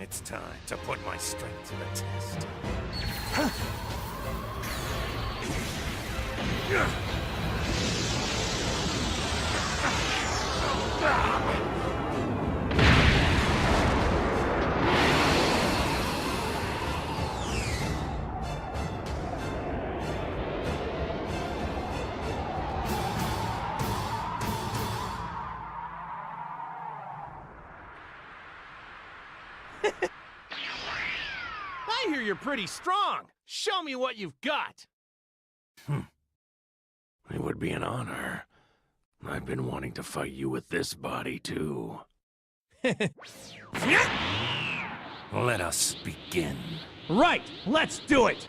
It's time to put my strength to the test. I hear you're pretty strong. Show me what you've got. It would be an honor. I've been wanting to fight you with this body, too. Let us begin. Right, let's do it.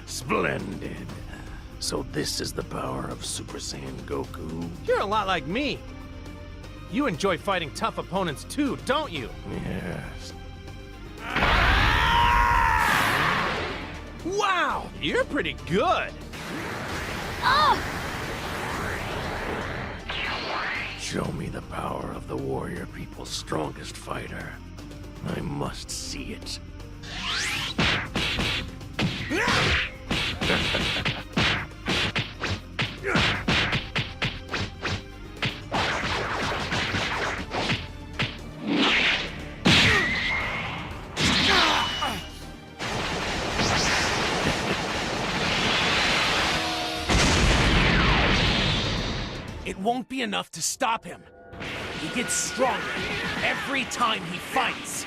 Splendid. So this is the power of Super Saiyan Goku? You're a lot like me. You enjoy fighting tough opponents too, don't you? Yes. Wow, you're pretty good. Show me the power of the warrior people's strongest fighter. I must see it. It won't be enough to stop him. He gets stronger every time he fights.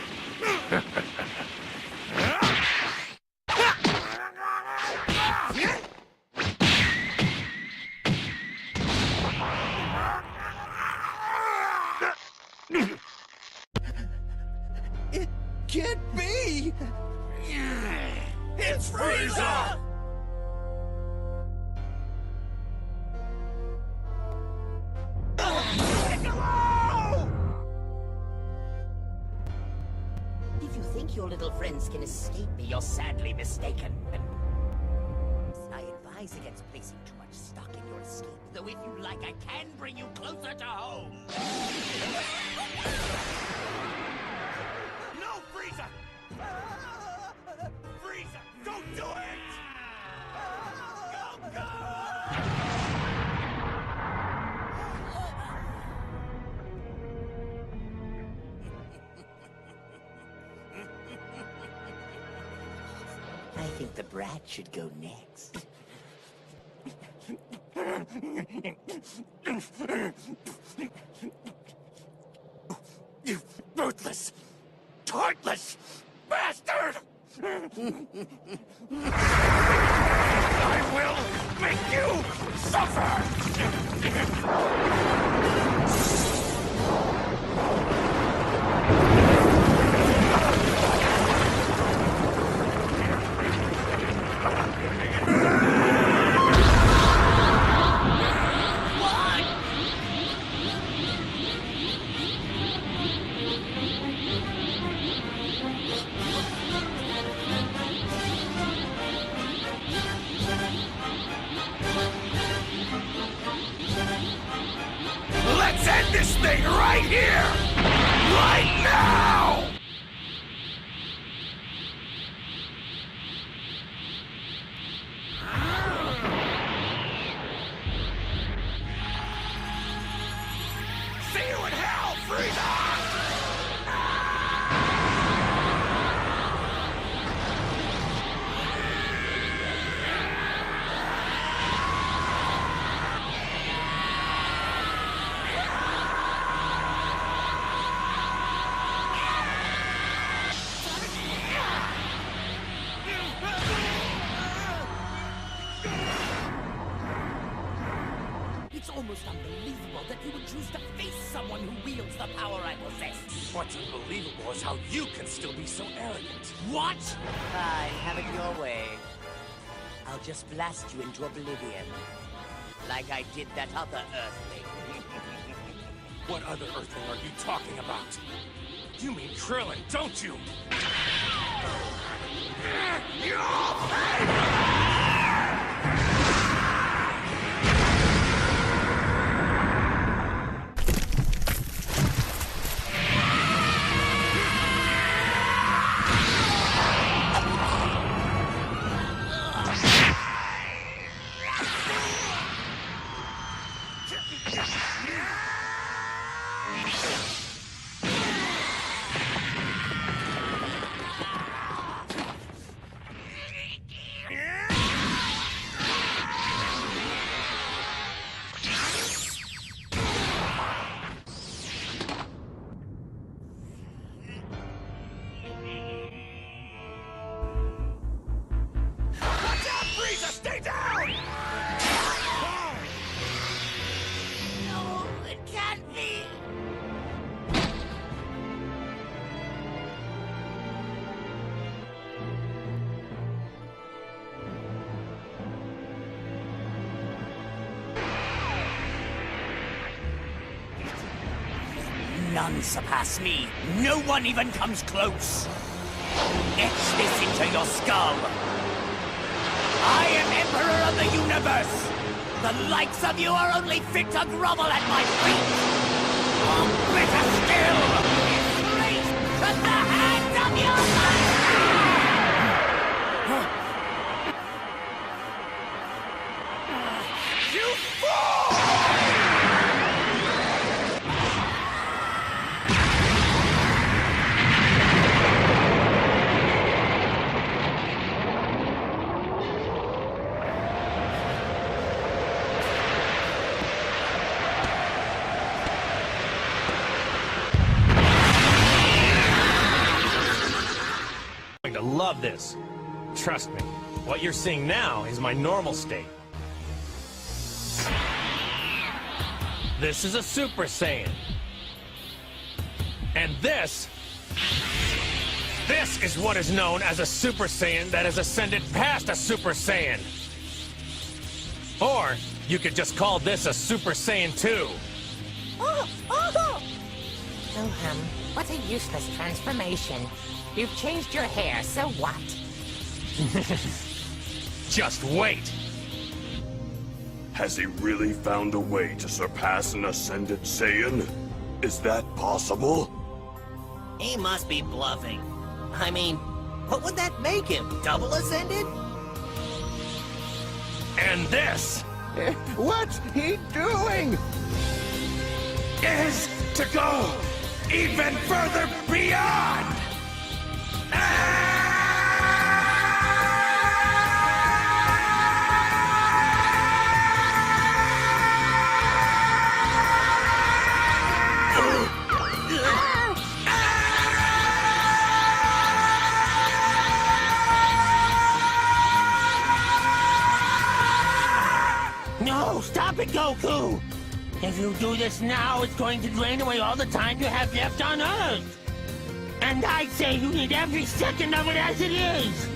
It can't be! It's Frieza! If you think your little friends can escape me, you're sadly mistaken. I advise against placing too much stock in your escape, though if you like, I can bring you closer to home. No, Frieza! Frieza, don't do it! I think the brat should go next. You ruthless, heartless bastard! I will make you suffer! Let's end this thing right here! Right now! See you in hell, Frieza! It's almost unbelievable that you would choose to face someone who wields the power I possess. What's unbelievable is how you can still be so arrogant. What? Fine, have it your way. I'll just blast you into oblivion. Like I did that other Earthling. What other Earthling are you talking about? You mean Krillin, don't you? Stay down! No, it can't be! None surpass me. No one even comes close. Etch this into your skull. I am Emperor of the Universe! The likes of you are only fit to grovel at my feet! Or better still, disgrace at the hands of your master! You fool! To love this. Trust me, what you're seeing now is my normal state. This is a Super Saiyan. And this is what is known as a Super Saiyan that has ascended past a Super Saiyan. Or you could just call this a Super Saiyan 2. Wilhelm, what a useless transformation. You've changed your hair, so what? Just wait. Has he really found a way to surpass an Ascended Saiyan? Is that possible? He must be bluffing. I mean, what would that make him? Double Ascended? And this What's he doing? Is to go even further beyond! No, stop it, Goku! If you do this now, it's going to drain away all the time you have left on Earth. And I'd say you need every second of it as it is.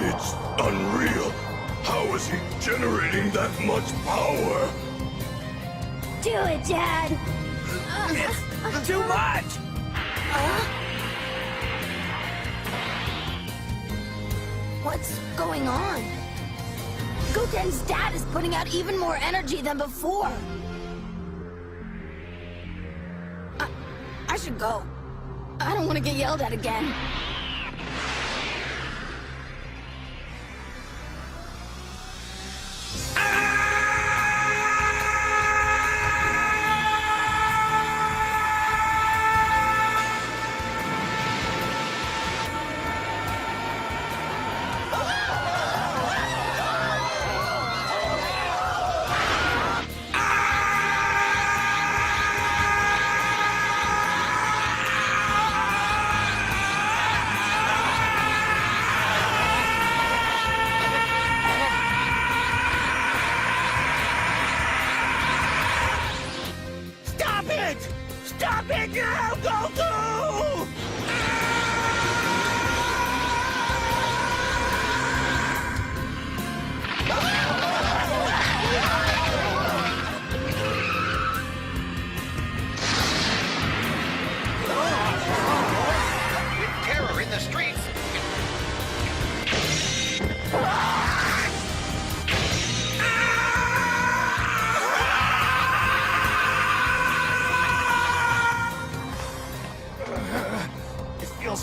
It's unreal. How is he generating that much power? Do it, Dad! It's too much! What's going on? Goten's dad is putting out even more energy than before. I should go. I don't want to get yelled at again.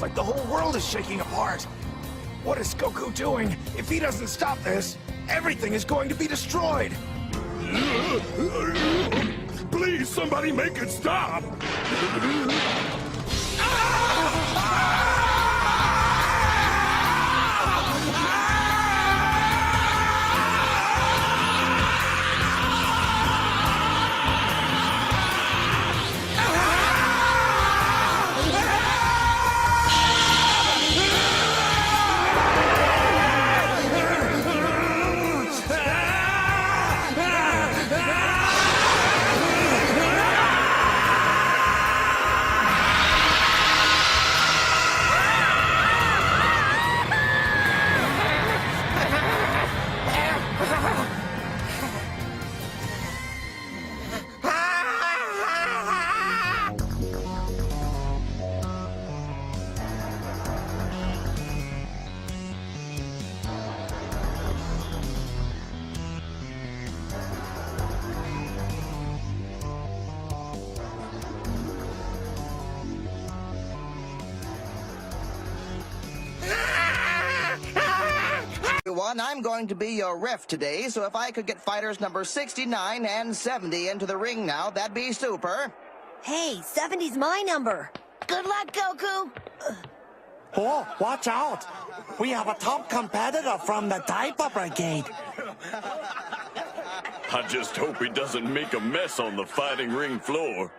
like the whole world is shaking apart. What is Goku doing? If he doesn't stop this, everything is going to be destroyed. Please, somebody make it stop! Everyone, I'm going to be your ref today, so if I could get fighters number 69 and 70 into the ring now, that'd be super. Hey, 70's my number. Good luck, Goku. Oh, watch out! We have a top competitor from the Diaper Brigade. I just hope he doesn't make a mess on the fighting ring floor.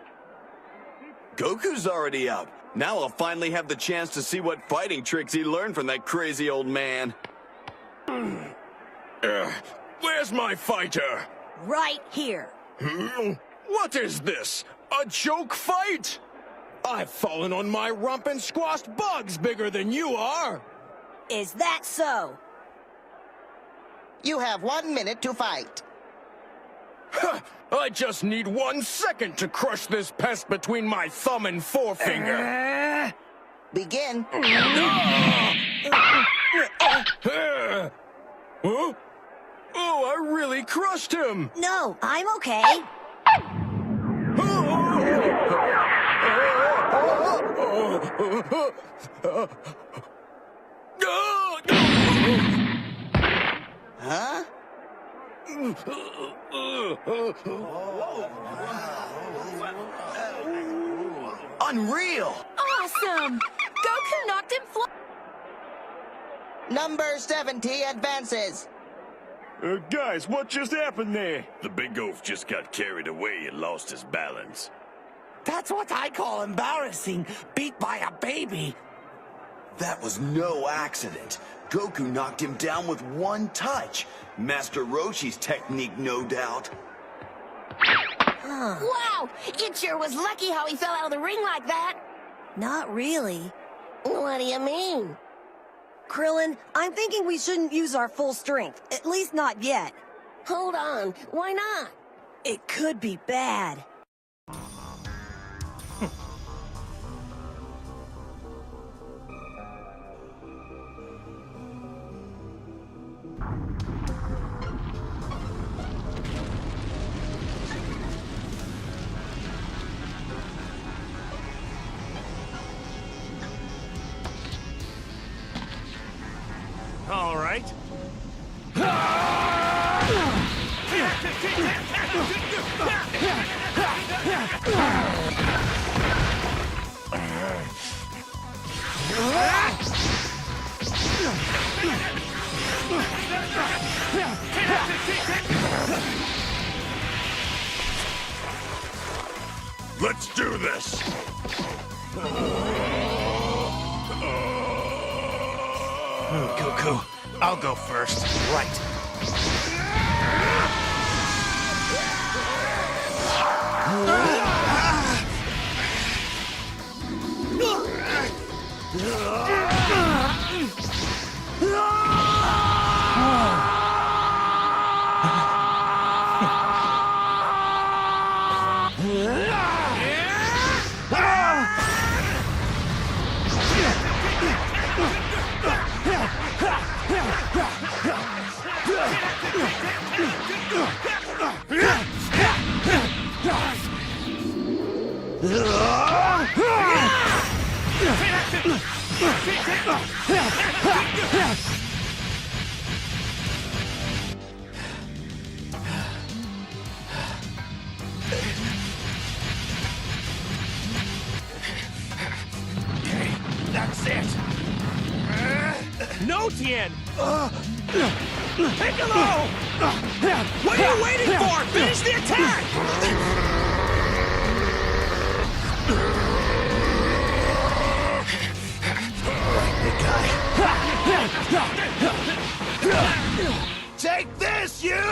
Goku's already up. Now I'll finally have the chance to see what fighting tricks he learned from that crazy old man. Where's my fighter? Right here. What is this? A joke fight? I've fallen on my rump and squashed bugs bigger than you are. Is that so? You have 1 minute to fight. I just need 1 second to crush this pest between my thumb and forefinger. Begin. Huh? Oh, I really crushed him. No, I'm okay. Huh? Unreal! Awesome! Goku knocked him flat. Number 70 advances. Guys, what just happened there? The big oaf just got carried away and lost his balance. That's what I call embarrassing. Beat by a baby. That was no accident. Goku knocked him down with 1 touch. Master Roshi's technique, no doubt. Wow! It sure was lucky how he fell out of the ring like that. Not really. What do you mean? Krillin, I'm thinking we shouldn't use our full strength. At least not yet. Hold on. Why not? It could be bad. All right. Let's do this! Goku, I'll go first. Right. No, Tien! Piccolo! What are you waiting for? Finish the attack! Big guy. Take this, you!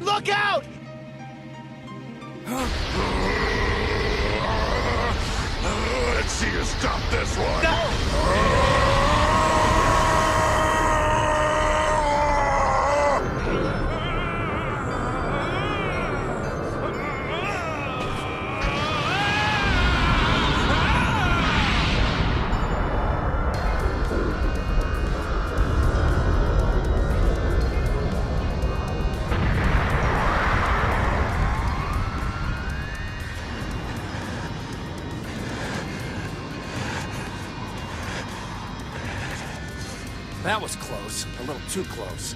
Look out! Let's see you stop this one. That was close. A little too close.